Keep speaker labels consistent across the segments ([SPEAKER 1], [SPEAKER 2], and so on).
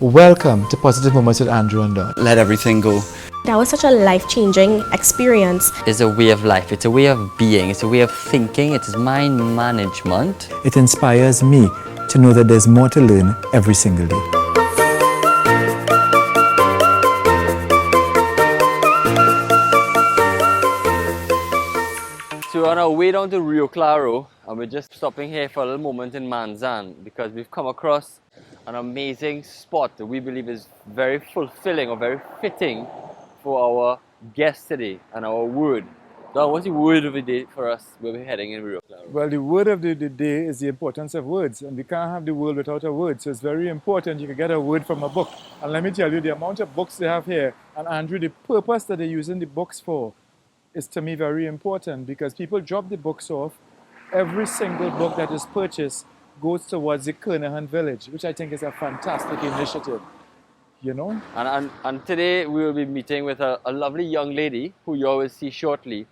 [SPEAKER 1] Welcome to Positive Moments with Andrew and Don.
[SPEAKER 2] Let everything go.
[SPEAKER 3] That was such a life-changing experience.
[SPEAKER 4] It's a way of life, it's a way of being, it's a way of thinking, it is mind management.
[SPEAKER 1] It inspires me to know that there's more to learn every single day.
[SPEAKER 4] So we're on our way down to Rio Claro and we're just stopping here for a little moment in Manzan because we've come across an amazing spot that we believe is very fulfilling or very fitting for our guest today and our word. Don, what's the word of the day for us where we're heading in Rio Claro?
[SPEAKER 5] Well, the word of the day is the importance of words, and we can't have the world without a word. So it's very important you can get a word from a book. And let me tell you, the amount of books they have here, and Andrew, the purpose that they're using the books for is to me very important because people drop the books off. Every single book that is purchased goes towards the Kernahan village, which I think is a fantastic initiative. You know?
[SPEAKER 4] And today we will be meeting with a lovely young lady who you will see shortly.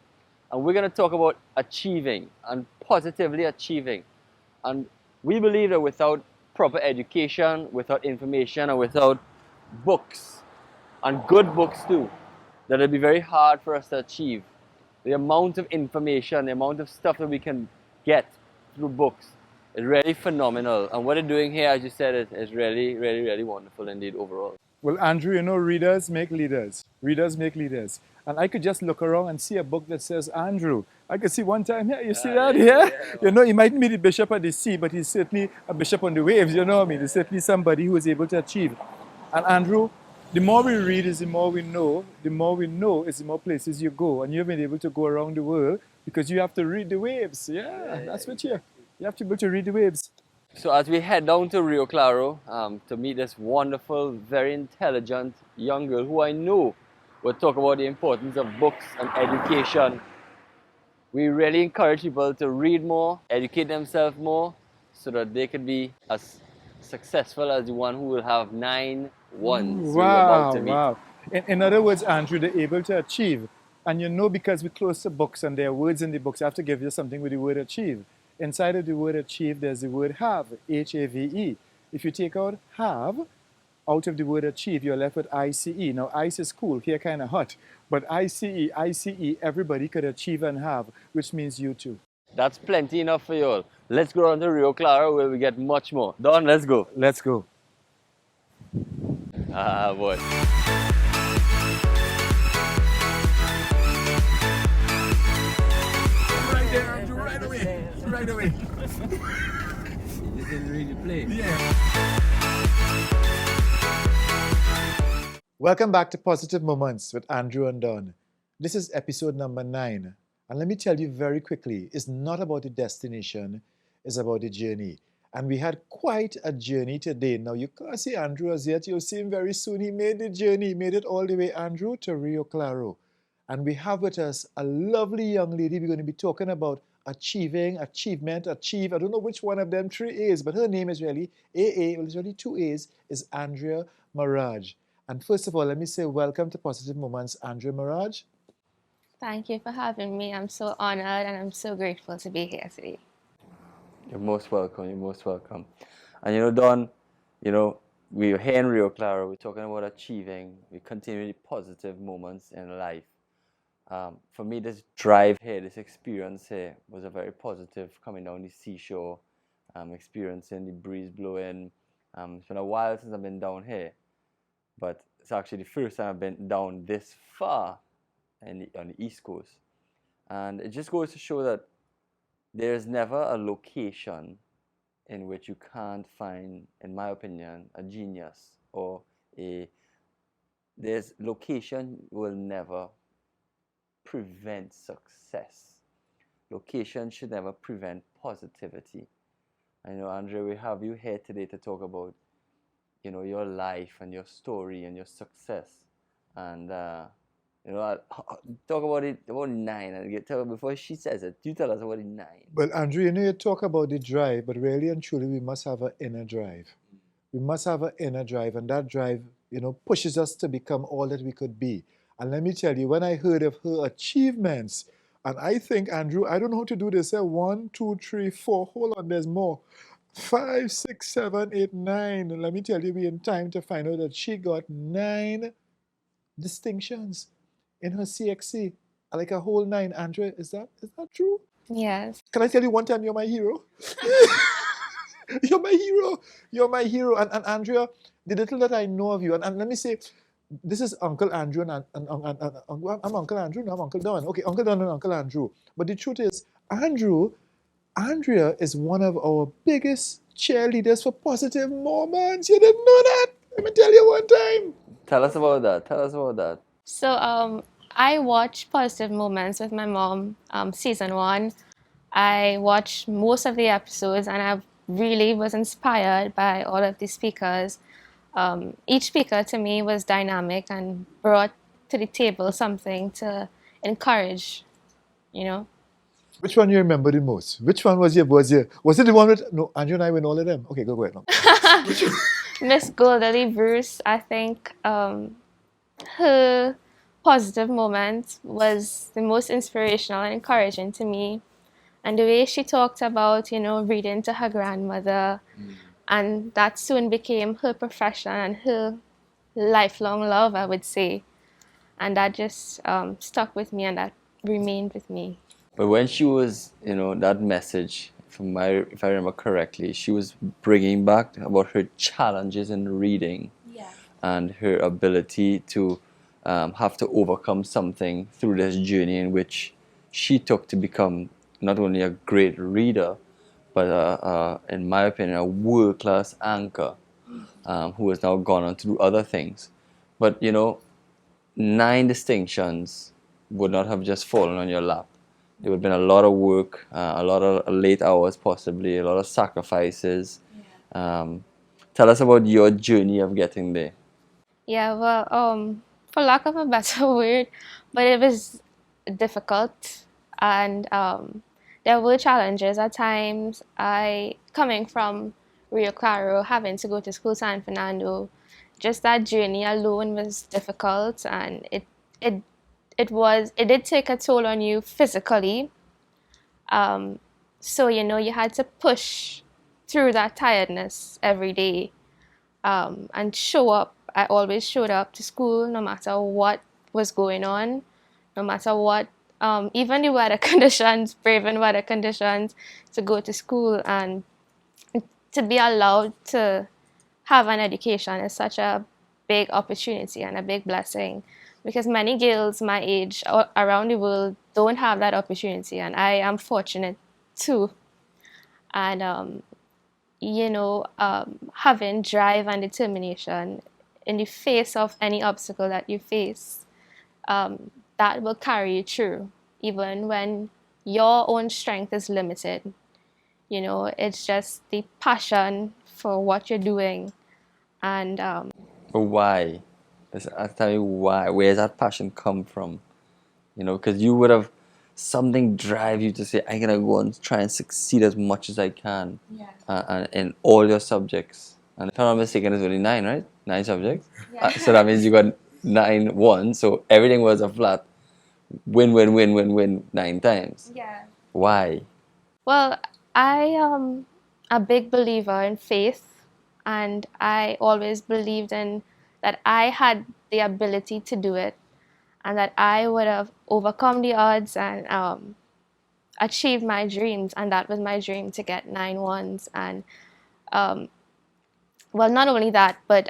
[SPEAKER 4] And we're going to talk about achieving and positively achieving. And we believe that without proper education, without information, and without books, and good books too, that it'll be very hard for us to achieve. The amount of information, the amount of stuff that we can get through books is really phenomenal. And what they're doing here, as you said, is really, really, really wonderful indeed overall.
[SPEAKER 5] Well, Andrew, you know, readers make leaders. Readers make leaders. And I could just look around and see a book that says Andrew. I could see one time here, you see that here? You know, he mightn't be the bishop at the sea, but he's certainly a bishop on the waves, you know what I mean? He's certainly somebody who is able to achieve. And Andrew, the more we read is the more we know. The more we know is the more places you go. And you've been able to go around the world because you have to read the waves. Yeah, that's what you have to be able to read the waves.
[SPEAKER 4] So as we head down to Rio Claro to meet this wonderful, very intelligent young girl who I know will talk about the importance of books and education, we really encourage people to read more, educate themselves more, so that they could be as successful as the one who will have 9 ones we're about to meet.
[SPEAKER 5] Wow. In other words, Andrew, they're able to achieve. And you know, because we're close to books and there are words in the books, I have to give you something with the word achieve. Inside of the word achieve, there's the word have, H-A-V-E. If you take out have out of the word achieve, you're left with I-C-E. Now, ice is cool, here kind of hot. But I-C-E, everybody could achieve and have, which means you too.
[SPEAKER 4] That's plenty enough for you all. Let's go on to Rio Claro where we get much more. Don, let's go.
[SPEAKER 5] Let's go.
[SPEAKER 4] Ah, boy.
[SPEAKER 5] Right there, Andrew, right away. Right away.
[SPEAKER 4] You didn't really play.
[SPEAKER 5] Yeah.
[SPEAKER 1] Welcome back to Positive Moments with Andrew and Don. This is episode number 9. And let me tell you very quickly, it's not about the destination, it's about the journey. And we had quite a journey today. Now, you can't see Andrew as yet. You'll see him very soon. He made the journey. He made it all the way, Andrew, to Rio Claro. And we have with us a lovely young lady. We're going to be talking about achieving, achievement, achieve. I don't know which one of them 3 A's, but her name is really AA. Well, it's really 2 A's, is Andrea Maraj. And first of all, let me say welcome to Positive Moments, Andrea Maraj.
[SPEAKER 6] Thank you for having me. I'm so honored and I'm so grateful to be here today.
[SPEAKER 4] You're most welcome. You're most welcome. And you know, Don, you know, we're here in Rio Claro. We're talking about achieving. We continue the positive moments in life. For me, this drive here, this experience here, was a very positive. Coming down the seashore, experiencing the breeze blowing. It's been a while since I've been down here, but it's actually the first time I've been down this far on the East Coast, and it just goes to show that there's never a location in which you can't find, in my opinion, a genius or there's location will never prevent success. Location should never prevent positivity. I know, Andre, we have you here today to talk about, you know, your life and your story and your success, and you know, talk about it about 9 and tell her before she says it. You tell us about the 9.
[SPEAKER 1] Well, Andrew, you know, you talk about the drive, but really and truly, we must have an inner drive. We must have an inner drive, and that drive, you know, pushes us to become all that we could be. And let me tell you, when I heard of her achievements, and I think, Andrew, I don't know how to do this. 1, 2, 3, 4. Hold on, there's more. 5, 6, 7, 8, 9. And let me tell you, we in time to find out that she got 9 distinctions in her CXC. Like a whole 9. Andrea, is that true?
[SPEAKER 6] Yes.
[SPEAKER 1] Can I tell you one time you're my hero? You're my hero. You're my hero. And Andrea, the little that I know of you, and let me say, this is Uncle Andrew I'm Uncle Andrew, no, I'm Uncle Don. Okay, Uncle Don and Uncle Andrew. But the truth is, Andrea is one of our biggest cheerleaders for positive moments. You didn't know that? Let me tell you one time.
[SPEAKER 4] Tell us about that. Tell us about that.
[SPEAKER 6] So I watched Positive Moments with my mom, season 1. I watched most of the episodes and I really was inspired by all of the speakers. Each speaker to me was dynamic and brought to the table something to encourage, you know.
[SPEAKER 1] Which one you remember the most? Which one was it the one with, no, Andrew and I win all of them? Okay, go ahead. No.
[SPEAKER 6] Miss Goldie Bruce, I think her positive moment was the most inspirational and encouraging to me. And the way she talked about, reading to her grandmother, and that soon became her profession and her lifelong love, I would say. And that just stuck with me and that remained with me.
[SPEAKER 4] But when she was, that message, if I remember correctly, she was bringing back about her challenges in reading and her ability to have to overcome something through this journey in which she took to become not only a great reader, but in my opinion, a world-class anchor who has now gone on to do other things. But 9 distinctions would not have just fallen on your lap. There would have been a lot of work, a lot of late hours possibly, a lot of sacrifices. Tell us about your journey of getting there.
[SPEAKER 6] Yeah, well, for lack of a better word, but it was difficult, and there were challenges at times. Coming from Rio Claro, having to go to school San Fernando, just that journey alone was difficult, and it did take a toll on you physically. So you had to push through that tiredness every day, and show up. I always showed up to school no matter what was going on, no matter what, even the weather conditions, braving weather conditions, to go to school and to be allowed to have an education is such a big opportunity and a big blessing, because many girls my age around the world don't have that opportunity, and I am fortunate too. And having drive and determination in the face of any obstacle that you face, that will carry you through, even when your own strength is limited. It's just the passion for what you're doing. And
[SPEAKER 4] But why? I'll tell you why. Where does that passion come from? Because you would have something drive you to say, I'm going to go and try and succeed as much as I can and in all your subjects. And if I'm not mistaken, it's only 9, right? 9 subjects. So that means you got 9 1. So everything was a flat win, win, win, win, win 9 times. Why?
[SPEAKER 6] well, I am a big believer in faith, and I always believed in that I had the ability to do it, and that I would have overcome the odds and achieved my dreams. And that was my dream, to get 9 ones. And well, not only that, but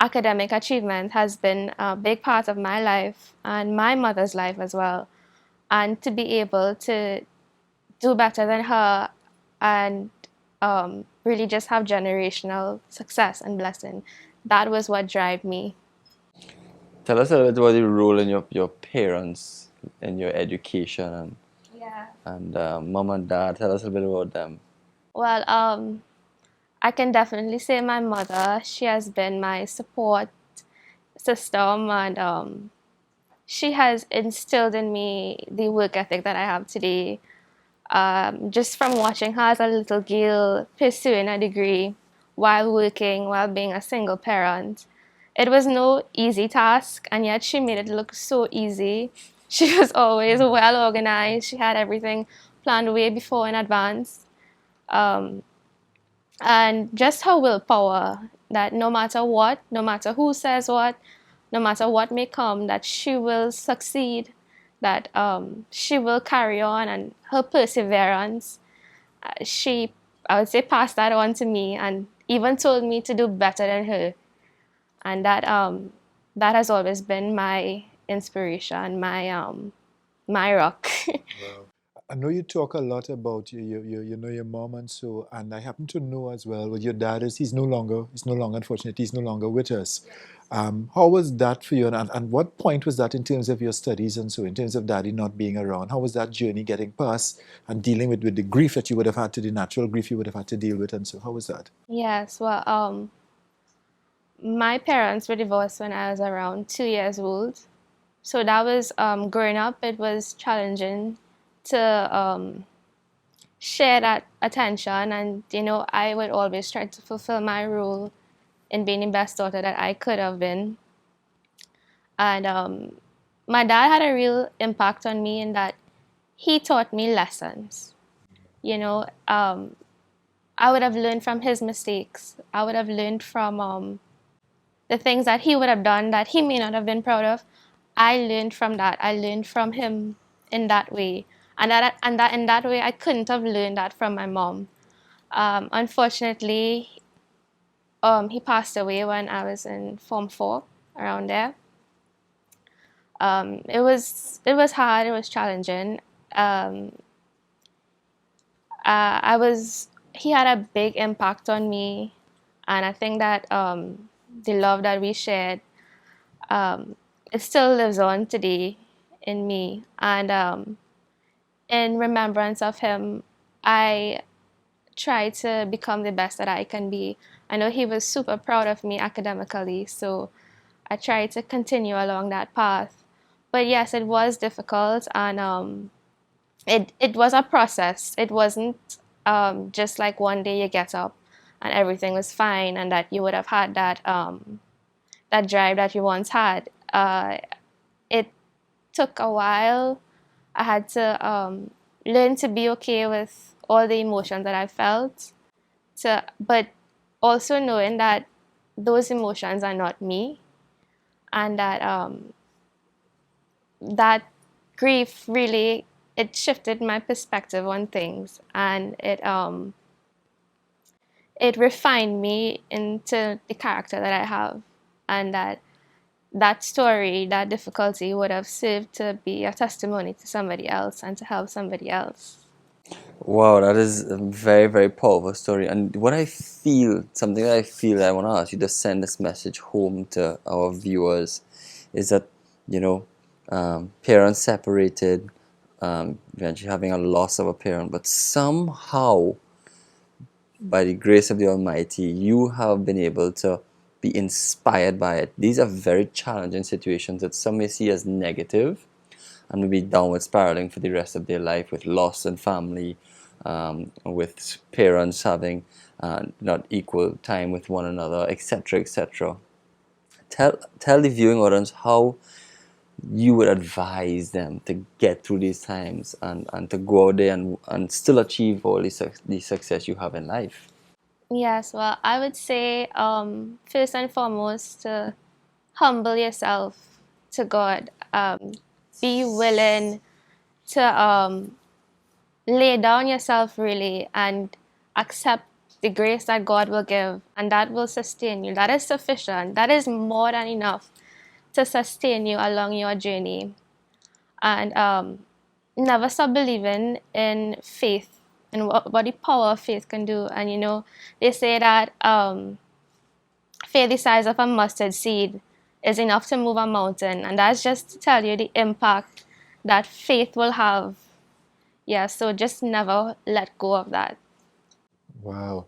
[SPEAKER 6] academic achievement has been a big part of my life and my mother's life as well. And to be able to do better than her and really just have generational success and blessing, that was what drove me.
[SPEAKER 4] Tell us a little bit about the role in your parents in your education and mom and dad. Tell us a bit about them.
[SPEAKER 6] Well, I can definitely say my mother. She has been my support system, and she has instilled in me the work ethic that I have today. Just from watching her as a little girl pursuing a degree while working, while being a single parent. It was no easy task, and yet she made it look so easy. She was always well organized. She had everything planned way before in advance. Um, and just her willpower that no matter what, no matter who says what, no matter what may come, that she will succeed, that she will carry on, and her perseverance, she, I would say, passed that on to me and even told me to do better than her. And that has always been my inspiration, my rock.
[SPEAKER 1] Wow. I know you talk a lot about your mom and so, and I happen to know as well with your dad is he's no longer, unfortunately, he's no longer with us. How was that for you, and what point was that in terms of your studies and so, in terms of daddy not being around? How was that journey getting past and dealing with the grief that you would have had to, the natural grief you would have had to deal with, and so, how was that?
[SPEAKER 6] Yes, well, my parents were divorced when I was around 2 years old. So that was growing up, it was challenging to share that attention. And, I would always try to fulfill my role in being the best daughter that I could have been. And my dad had a real impact on me in that he taught me lessons. You know, um, I would have learned from his mistakes. I would have learned from the things that he would have done that he may not have been proud of. I learned from that. I learned from him in that way, and that in that way I couldn't have learned that from my mom. Unfortunately, he passed away when I was in Form 4, around there. It was hard. It was challenging. Um, I was He had a big impact on me, and I think that the love that we shared, um, it still lives on today in me. And in remembrance of him, I try to become the best that I can be. I know he was super proud of me academically, so I try to continue along that path. But yes, it was difficult, and it was a process. It wasn't just like one day you get up and everything was fine, and that you would have had that drive that you once had. It took a while. I had to learn to be okay with all the emotions that I felt, but also knowing that those emotions are not me, and that grief really, it shifted my perspective on things, and it refined me into the character that I have, and that story, that difficulty would have served to be a testimony to somebody else and to help somebody else.
[SPEAKER 4] Wow, that is a very, very powerful story. And what I feel, something that I feel that I want to ask you to send this message home to our viewers is that, parents separated, eventually having a loss of a parent, but somehow, by the grace of the Almighty, you have been able to be inspired by it. These are very challenging situations that some may see as negative and maybe downward spiraling for the rest of their life, with loss in family, with parents having not equal time with one another, etc., etc. Tell the viewing audience how you would advise them to get through these times and to go out there and still achieve all the success you have in life.
[SPEAKER 6] Yes, well, I would say first and foremost to humble yourself to God. Be willing to lay down yourself really and accept the grace that God will give, and that will sustain you. That is sufficient. That is more than enough to sustain you along your journey. And never stop believing in faith and what the power of faith can do. And they say that faith the size of a mustard seed is enough to move a mountain, and that's just to tell you the impact that faith will have. Yeah, so just never let go of that.
[SPEAKER 1] Wow.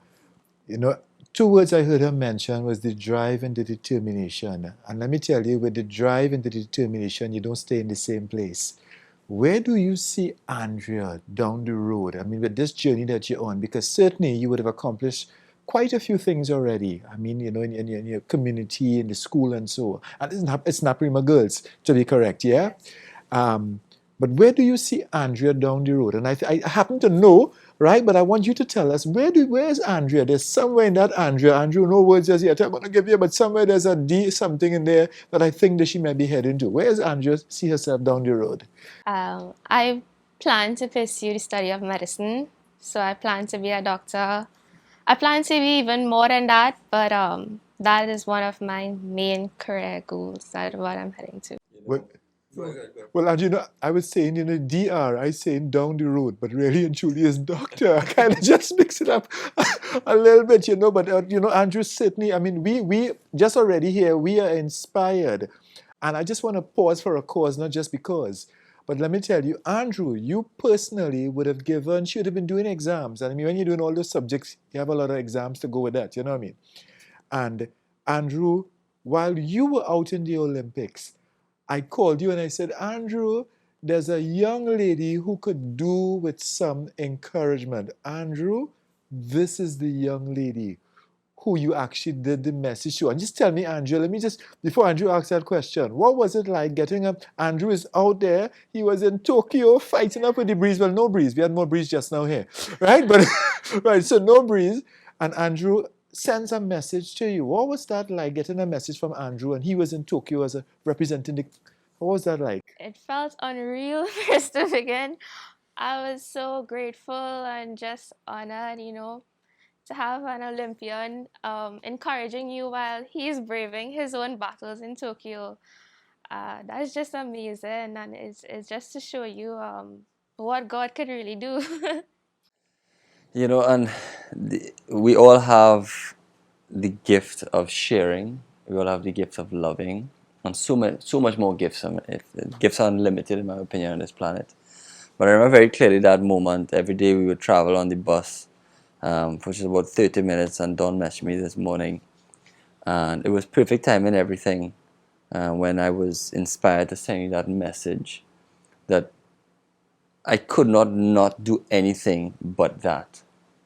[SPEAKER 1] You know, two words I heard her mention was the drive and the determination. And let me tell you, with the drive and the determination, you don't stay in the same place. Where do you see Andrea down the road? I mean, with this journey that you're on, because certainly you would have accomplished quite a few things already. I mean, in your community, in the school, and so on. And it's not Prima Girls, to be correct, yeah? Um, But where do you see Andrea down the road? And I happen to know, right? But I want you to tell us, where's Andrea? There's somewhere in that Andrea. Andrew, no words just yet. I'm going to give you, but somewhere there's a D something in there that I think that she might be heading to. Where's Andrea see herself down the road?
[SPEAKER 6] I plan to pursue the study of medicine, so I plan to be a doctor. I plan to be even more than that, but that is one of my main career goals. That's what I'm heading to.
[SPEAKER 1] Well, well, and I was saying, DR, I saying down the road, but really and truly is doctor. I kind of just mix it up a little bit, but, Andrew, Sydney, I mean, we just already here, we are inspired. And I just want to pause for a cause, not just because. But let me tell you, Andrew, you personally should have been doing exams. And I mean, when you're doing all those subjects, you have a lot of exams to go with that, you know what I mean? And Andrew, while you were out in the Olympics, I called you and I said, Andrew, there's a young lady who could do with some encouragement. Andrew, this is the young lady who you actually did the message to. And just tell me, Andrew, before Andrew asks that question, what was it like getting up? Andrew is out there. He was in Tokyo fighting up with the breeze. Well, no breeze. We had more breeze just now here, right? But, right, so no breeze. And Andrew sends a message to you. What was that like, getting a message from Andrew? And he was in Tokyo as representing the... What was that like?
[SPEAKER 6] It felt unreal first to begin. I was so grateful and just honored, to have an Olympian encouraging you while he's braving his own battles in Tokyo. That's just amazing, and it's just to show you what God can really do.
[SPEAKER 4] And we all have the gift of sharing. We all have the gift of loving, and so much more gifts. Gifts are unlimited, in my opinion, on this planet. But I remember very clearly that moment. Every day we would travel on the bus, which is about 30 minutes, and Dawn messaged me this morning. And it was perfect time and everything when I was inspired to send you that message that I could not do anything but that.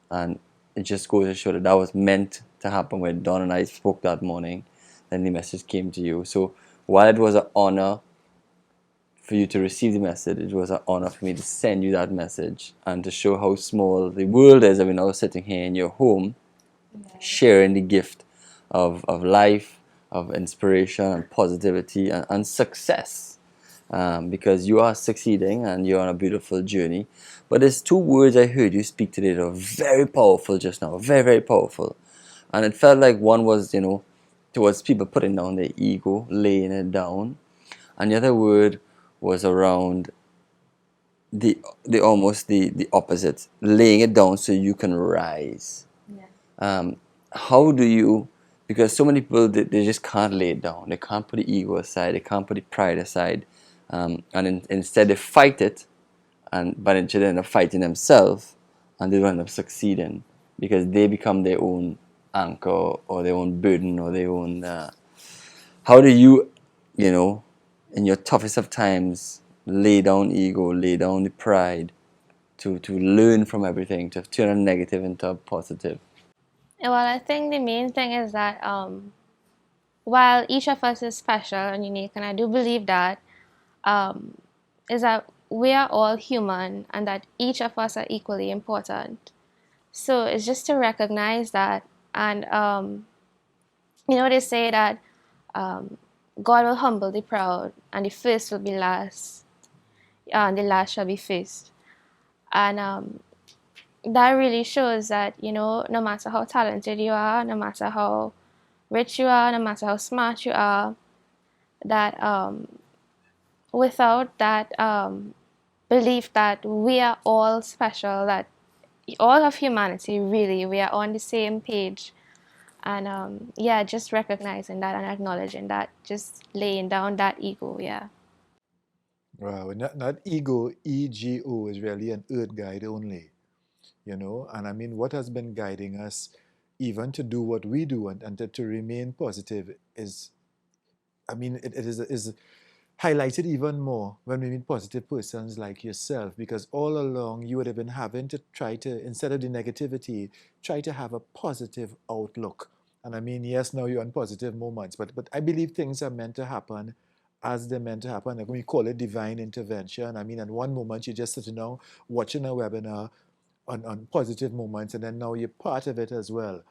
[SPEAKER 4] And it just goes to show that was meant to happen when Dawn and I spoke that morning. Then the message came to you. So while it was an honor for you to receive the message, it was an honor for me to send you that message and to show how small the world is. I mean, I was sitting here in your home, sharing the gift of life, of inspiration and positivity and success, because you are succeeding and you're on a beautiful journey. But there's two words I heard you speak today that are very powerful just now, very, very powerful. And it felt like one was, towards people putting down their ego, laying it down. And the other word was around the almost the opposite, laying it down so you can rise. Yeah. How do you, because so many people, they just can't lay it down. They can't put the ego aside. They can't put the pride aside. Instead they fight it, but they end up fighting themselves, and they don't end up succeeding because they become their own anchor or their own burden or their own... how do you, in your toughest of times, lay down ego, lay down the pride to learn from everything, to turn a negative into a positive?
[SPEAKER 6] Well, I think the main thing is that while each of us is special and unique, and I do believe that, is that we are all human and that each of us are equally important. So it's just to recognize that, and they say that God will humble the proud, and the first will be last, and the last shall be first. And that really shows that, no matter how talented you are, no matter how rich you are, no matter how smart you are, that without that belief that we are all special, that all of humanity, really, we are on the same page. And just recognizing that and acknowledging that, just laying down that ego, yeah.
[SPEAKER 1] Wow, not ego, ego is really an earth guide only, and I mean, what has been guiding us even to do what we do and to remain positive is, I mean, it is highlighted even more when we meet positive persons like yourself, because all along you would have been having to try to, instead of the negativity, try to have a positive outlook. And I mean, yes, now you're on positive moments, but I believe things are meant to happen as they're meant to happen. Like we call it divine intervention. I mean, at one moment you're just sitting down watching a webinar on positive moments, and then now you're part of it as well.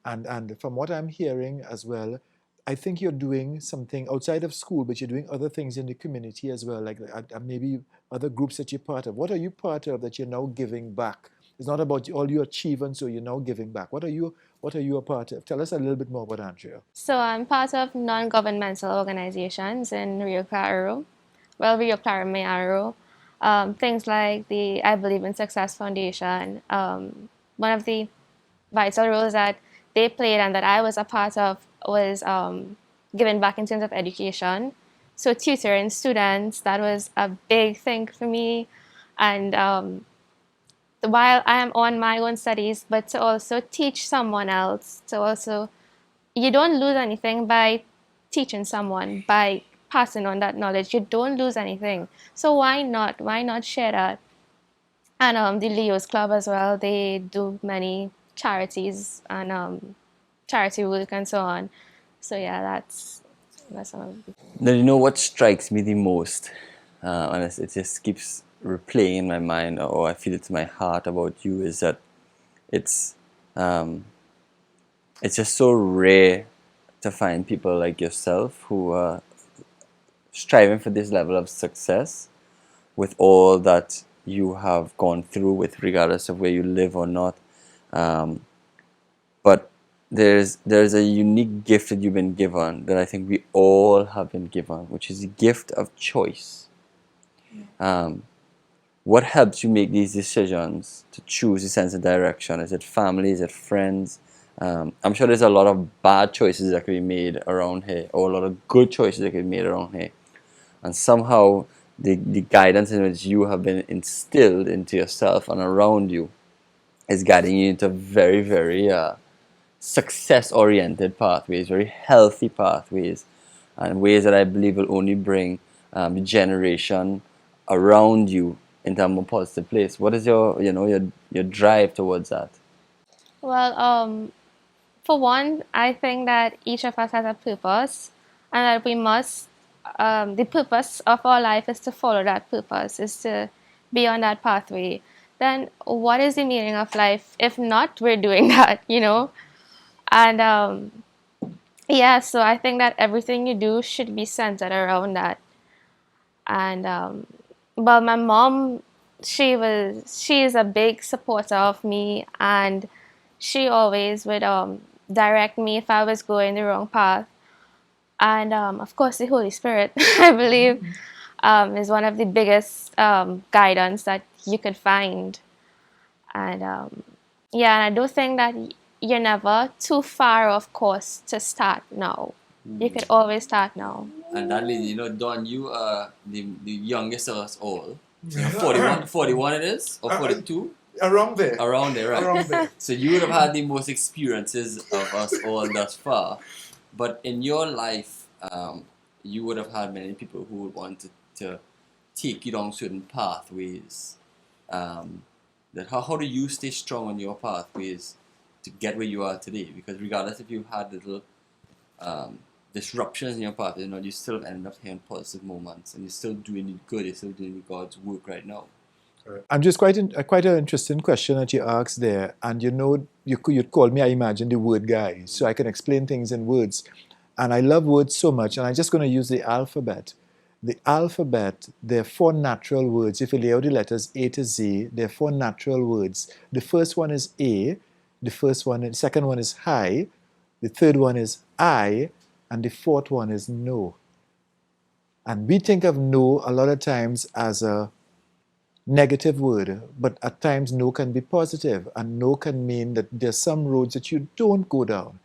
[SPEAKER 1] And from what I'm hearing as well, I think you're doing something outside of school, but you're doing other things in the community as well, like maybe other groups that you're part of. What are you part of that you're now giving back? It's not about all you achieve, and so you're now giving back. What are you a part of? Tell us a little bit more about Andrea.
[SPEAKER 6] So I'm part of non-governmental organizations in Rio Claro. Well, Rio Claro, Mayaro. Things like the I Believe in Success Foundation. One of the vital roles that they played and that I was a part of was giving back in terms of education. So tutoring students, that was a big thing for me. And while I am on my own studies, but to also teach someone else, to also, you don't lose anything by teaching someone, by passing on that knowledge. You don't lose anything. So why not? Why not share that? And the Leo's Club as well, they do many charities and charity work and so on. So yeah, that's some of the.
[SPEAKER 4] Now, you know what strikes me the most, and it just keeps replaying in my mind, or I feel it in my heart about you, is that it's just so rare to find people like yourself who are striving for this level of success with all that you have gone through, with regardless of where you live or not. But there's a unique gift that you've been given that I think we all have been given, which is the gift of choice. What helps you make these decisions to choose a sense of direction? Is it family? Is it friends? I'm sure there's a lot of bad choices that can be made around here, or a lot of good choices that can be made around here. And somehow the guidance in which you have been instilled into yourself and around you is guiding you into very, very success-oriented pathways, very healthy pathways, and ways that I believe will only bring the generation around you into a more positive place. What is your drive towards that?
[SPEAKER 6] Well, for one, I think that each of us has a purpose, and that we must. The purpose of our life is to follow that purpose, is to be on that pathway. Then, what is the meaning of life if not we're doing that? And yeah, so I think that everything you do should be centered around that. And well, my mom, she is a big supporter of me, and she always would direct me if I was going the wrong path. And of course, the Holy Spirit, I believe, is one of the biggest guidance that you could find. And yeah, and I do think that you're never too far off course to start now. You could always start now.
[SPEAKER 4] And that lady, Don, you are the youngest of us all. 41 it is? Or 42?
[SPEAKER 1] Around there.
[SPEAKER 4] Around there, right?
[SPEAKER 1] Around there.
[SPEAKER 4] So you would have had the most experiences of us all thus far. But in your life, you would have had many people who would want to take you down certain pathways. How do you stay strong on your pathways to get where you are today? Because regardless if you had little disruptions in your path, you still end up having positive moments, and you're still doing it good. You're still doing God's work right now.
[SPEAKER 1] I'm just quite an interesting question that you asked there, and you'd call me, I imagine, the word guy, so I can explain things in words, and I love words so much, and I'm just going to use the alphabet. The alphabet, there are 4 natural words. If you lay out the letters A to Z, there are 4 natural words. The first one is A, the second one is hi, the third one is I, and the fourth one is no. And we think of no a lot of times as a negative word, but at times no can be positive, and no can mean that there's some roads that you don't go down.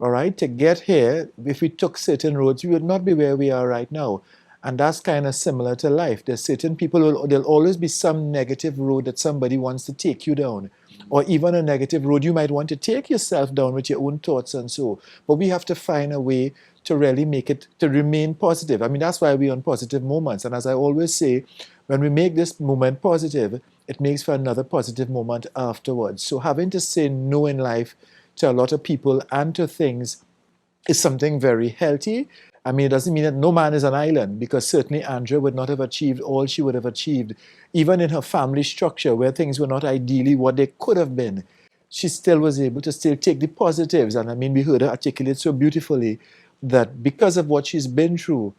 [SPEAKER 1] All right, to get here, if we took certain roads, we would not be where we are right now. And that's kind of similar to life. There's certain people, there'll always be some negative road that somebody wants to take you down, or even a negative road you might want to take yourself down with your own thoughts and so. But we have to find a way to really make it, to remain positive. I mean, that's why we're on positive moments. And as I always say, when we make this moment positive, it makes for another positive moment afterwards. So having to say no in life to a lot of people and to things is something very healthy. I mean, it doesn't mean that no man is an island, because certainly Andrea would not have achieved all she would have achieved, even in her family structure where things were not ideally what they could have been. She still was able to still take the positives. And I mean, we heard her articulate so beautifully that because of what she's been through,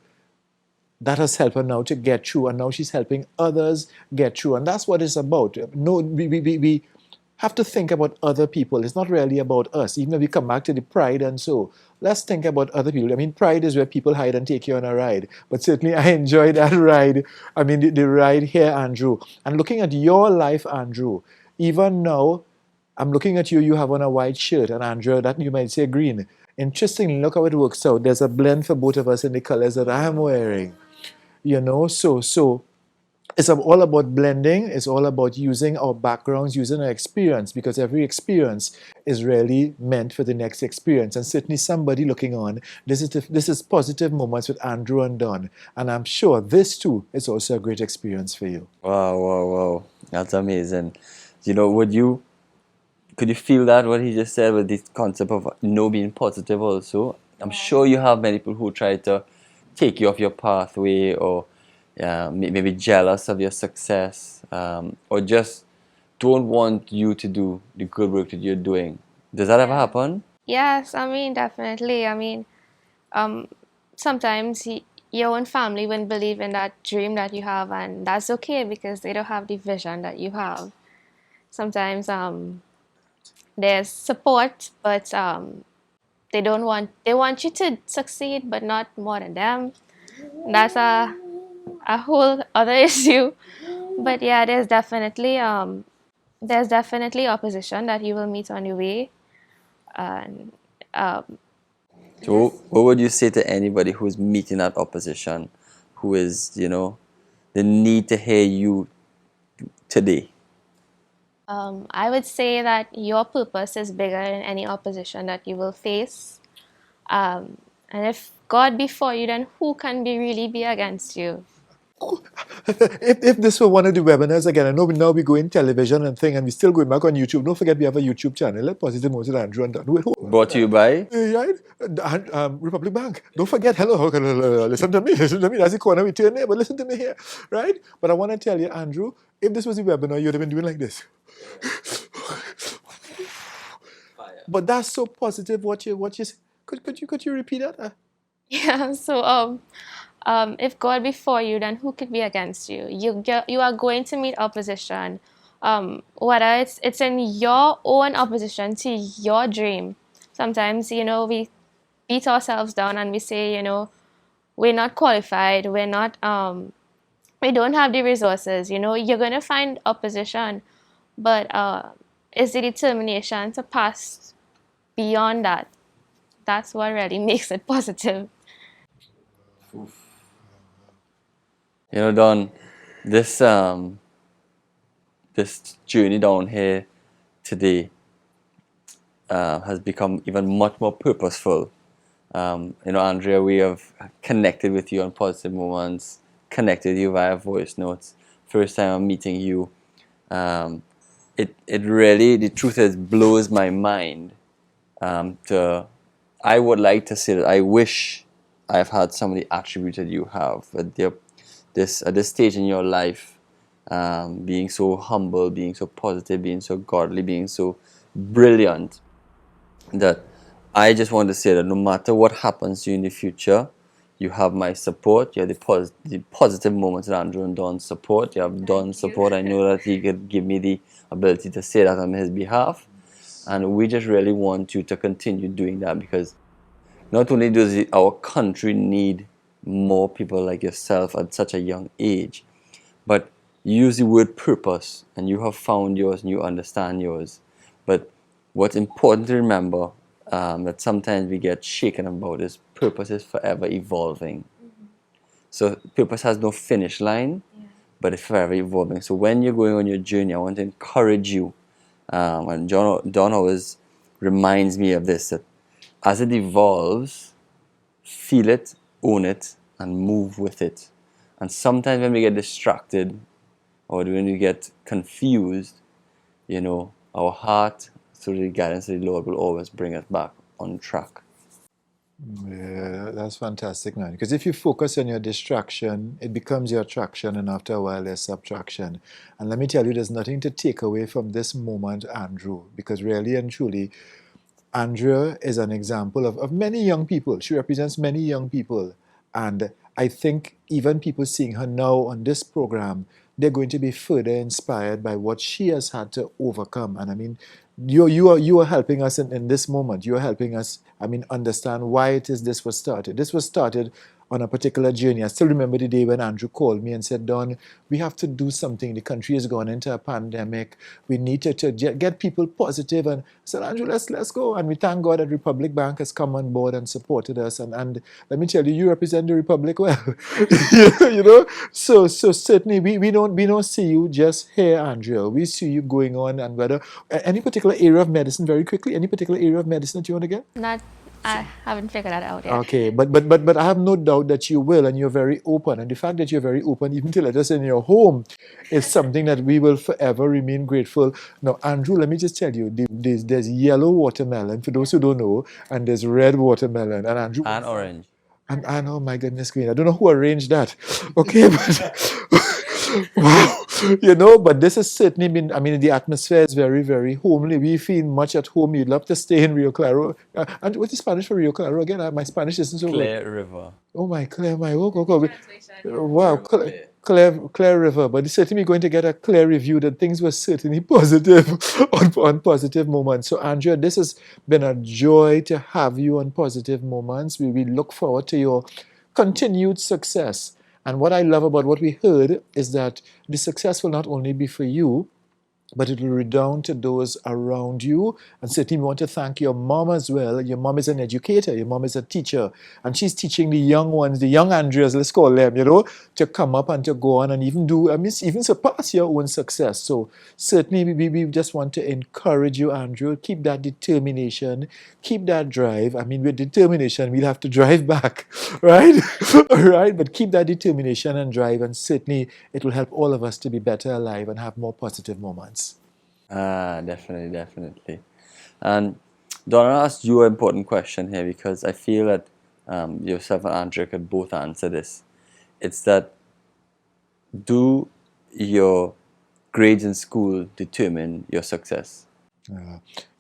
[SPEAKER 1] that has helped her now to get through, and now she's helping others get through. And that's what it's about. No, we have to think about other people. It's not really about us. Even if we come back to the pride and so, let's think about other people. I mean, pride is where people hide and take you on a ride. But certainly I enjoyed that ride. I mean, the ride here, Andrew. And looking at your life, Andrew, even now, I'm looking at you, you have on a white shirt, and Andrea, that you might say green. Interestingly, look how it works out. There's a blend for both of us in the colors that I am wearing. So it's all about blending. It's all about using our backgrounds, using our experience, because every experience is really meant for the next experience. And certainly somebody looking on, this is positive moments with Andrew and Don, and I'm sure this too is also a great experience for you.
[SPEAKER 4] Wow, wow, wow. That's amazing. Could you feel that what he just said with this concept of being positive also? I'm sure you have many people who try to take you off your pathway, or maybe jealous of your success, or just don't want you to do the good work that you're doing. Does that ever happen?
[SPEAKER 6] Yes, I mean, definitely. I mean, um, sometimes your own family wouldn't believe in that dream that you have, and that's okay because they don't have the vision that you have. Sometimes there's support, but they want you to succeed, but not more than them. That's a whole other issue. But yeah, there's definitely opposition that you will meet on your way, and um,
[SPEAKER 4] So, what would you say to anybody who's meeting that opposition, who is, they need to hear you today?
[SPEAKER 6] I would say that your purpose is bigger than any opposition that you will face. And if God be for you, then who can really be against you?
[SPEAKER 1] If this were one of the webinars, again, I know now we go in television and thing, and we still going back on YouTube. Don't forget we have a YouTube channel, let Positive Motion Andrew and Don. Wait, hold on.
[SPEAKER 4] Brought to you by?
[SPEAKER 1] Right? Republic Bank. Don't forget, hello, listen to me, listen to me. That's the corner we turn there, but listen to me here, right? But I want to tell you, Andrew, if this was a webinar, you'd have been doing like this. But that's so positive. Could you repeat that?
[SPEAKER 6] Yeah. So if God be for you, then who could be against you? You are going to meet opposition. Whether it's in your own opposition to your dream. Sometimes we beat ourselves down and we say we're not qualified. We don't have the resources. You're going to find opposition, but it's the determination to pass beyond that. That's what really makes it positive.
[SPEAKER 4] Don, this this journey down here today has become even much more purposeful. Andrea, we have connected with you on Positive Moments, connected with you via voice notes. First time I'm meeting you. It really, the truth is, blows my mind. I would like to say that I wish I've had some of the attributes that you have at this stage in your life, being so humble, being so positive, being so godly, being so brilliant, that I just want to say that no matter what happens to you in the future, you have my support. You have the positive moments that Andrew and Don's support. You have Don's support. I know that he could give me the ability to say that on his behalf. And we just really want you to continue doing that, because not only does our country need more people like yourself at such a young age, but you use the word purpose, and you have found yours and you understand yours. But what's important to remember, that sometimes we get shaken about, is purpose is forever evolving. So purpose has no finish line, but it's forever evolving. So when you're going on your journey, I want to encourage you. And Don always reminds me of this, that as it evolves, feel it, own it, and move with it. And sometimes when we get distracted, or when we get confused, our heart, through the guidance of the Lord, will always bring us back on track.
[SPEAKER 1] Yeah, that's fantastic, man. Because if you focus on your distraction, it becomes your attraction, and after a while, there's subtraction. And let me tell you, there's nothing to take away from this moment, Andrew, because really and truly, Andrea is an example of many young people. She represents many young people. And I think even people seeing her now on this program, they're going to be further inspired by what she has had to overcome. And I mean, you are helping us in this moment. You are helping us, I mean, understand why it is this was started. This was started on a particular journey. I still remember the day when Andrew called me and said, Don, we have to do something. The country has gone into a pandemic. We need to get people positive. And I said, Andrew, let's go. And we thank God that Republic Bank has come on board and supported us. And let me tell you, you represent the Republic well. you know, so certainly we don't see you just here, Andrea. We see you going on, and whether any particular area of medicine, very quickly, any particular area of medicine that you want to get?
[SPEAKER 6] Not, I haven't figured that out yet.
[SPEAKER 1] Okay, but I have no doubt that you will, and you're very open. And the fact that you're very open, even to let us in your home, is something that we will forever remain grateful. Now, Andrew, let me just tell you, there's yellow watermelon for those who don't know, and there's red watermelon. And Andrew,
[SPEAKER 4] And orange.
[SPEAKER 1] and oh my goodness, green. I don't know who arranged that. Okay, but wow, but this has certainly been. I mean, the atmosphere is very, very homely. We feel much at home. You'd love to stay in Rio Claro. And what's the Spanish for Rio Claro again? My Spanish isn't so good.
[SPEAKER 4] Clear river.
[SPEAKER 1] Oh my Claire, my wow, Claire River. But it's certainly going to get a clear review that things were certainly positive on positive moments. So Andrea, this has been a joy to have you on Positive Moments. We look forward to your continued success. And what I love about what we heard is that the success will not only be for you, but it will redound to those around you. And certainly, we want to thank your mom as well. Your mom is an educator, your mom is a teacher, and she's teaching the young ones, the young Andreas, let's call them, to come up and to go on and even do, I mean, even surpass your own success. So, certainly, we just want to encourage you, Andrew. Keep that determination, keep that drive. I mean, with determination, we'll have to drive back, right? All right, but keep that determination and drive, and certainly, it will help all of us to be better alive and have more positive moments.
[SPEAKER 4] Definitely, definitely. And Donna asked you an important question here because I feel that yourself and Andrea could both answer this. It's that, do your grades in school determine your success?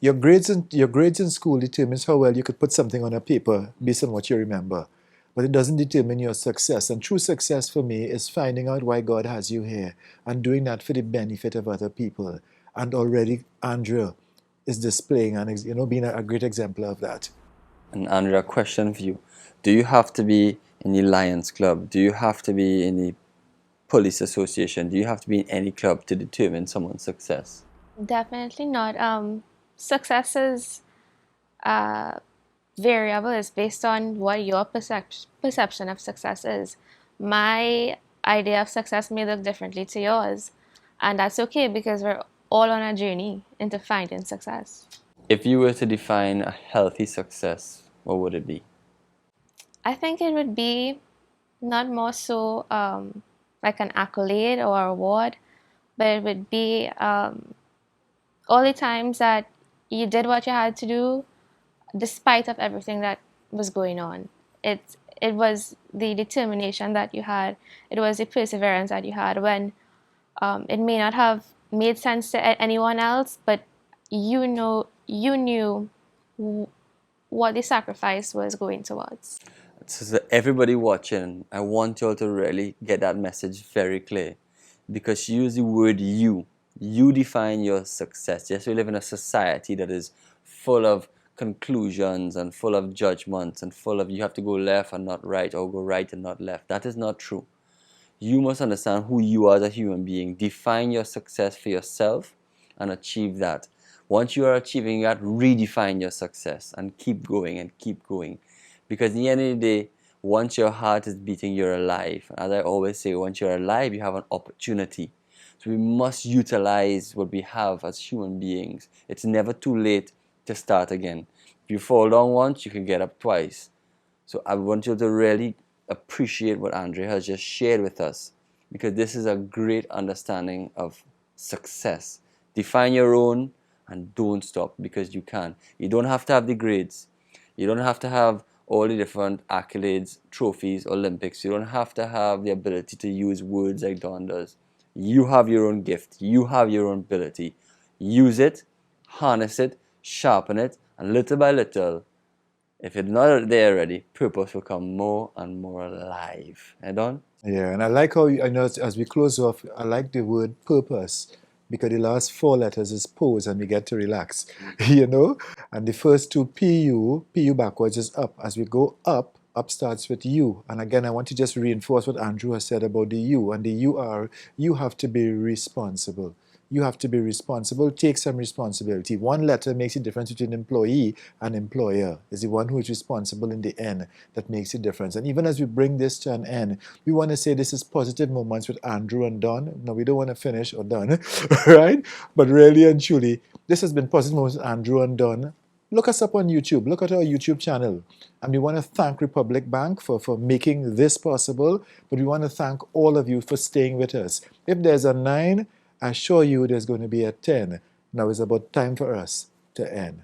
[SPEAKER 1] Your grades in school determines how well you could put something on a paper based on what you remember, but it doesn't determine your success. And true success for me is finding out why God has you here and doing that for the benefit of other people. And already Andrea is displaying and being a great example of that.
[SPEAKER 4] And Andrea, question for you: do you have to be in the Lions Club? Do you have to be in the police association? Do you have to be in any club to determine someone's success?
[SPEAKER 6] Definitely not. Success is variable. It's based on what your perception of success is. My idea of success may look differently to yours, and that's okay because we're all on a journey into finding success.
[SPEAKER 4] If you were to define a healthy success, what would it be?
[SPEAKER 6] I think it would be not more so like an accolade or award, but it would be all the times that you did what you had to do despite of everything that was going on. It was the determination that you had. It was the perseverance that you had when it may not have made sense to anyone else, but you knew what the sacrifice was going towards.
[SPEAKER 4] So everybody watching, I want you all to really get that message very clear, because you use the word you. You define your success. Yes, we live in a society that is full of conclusions and full of judgments and full of you have to go left and not right, or go right and not left. That is not true. You must understand who you are as a human being. Define your success for yourself and achieve that. Once you are achieving that, redefine your success and keep going and keep going. Because at the end of the day, once your heart is beating, you're alive. As I always say, once you're alive, you have an opportunity. So we must utilize what we have as human beings. It's never too late to start again. If you fall down once, you can get up twice. So I want you to really appreciate what Andrea has just shared with us, because this is a great understanding of success. Define your own and don't stop, because you can. You don't have to have the grades. You don't have to have all the different accolades, trophies, Olympics. You don't have to have the ability to use words like Don does. You have your own gift. You have your own ability. Use it, harness it, sharpen it, and little by little, if it's not there already, purpose will come more and more alive. Eh, Don?
[SPEAKER 1] Yeah, and I like how, I know as we close off, I like the word purpose because the last four letters is pose and we get to relax, And the first two, PU backwards is up. As we go up, up starts with you. And again, I want to just reinforce what Andrew has said about the you. And the you have to be responsible. You have to be responsible, take some responsibility. One letter makes the difference between employee and employer. It's the one who is responsible in the end that makes the difference. And even as we bring this to an end, we want to say this is Positive Moments with Andrew and Don. No, we don't want to finish or done, right? But really and truly, this has been Positive Moments with Andrew and Don. Look us up on YouTube. Look at our YouTube channel. And we want to thank Republic Bank for making this possible. But we want to thank all of you for staying with us. If there's a 9, I assure you there's going to be a 10. Now it's about time for us to end.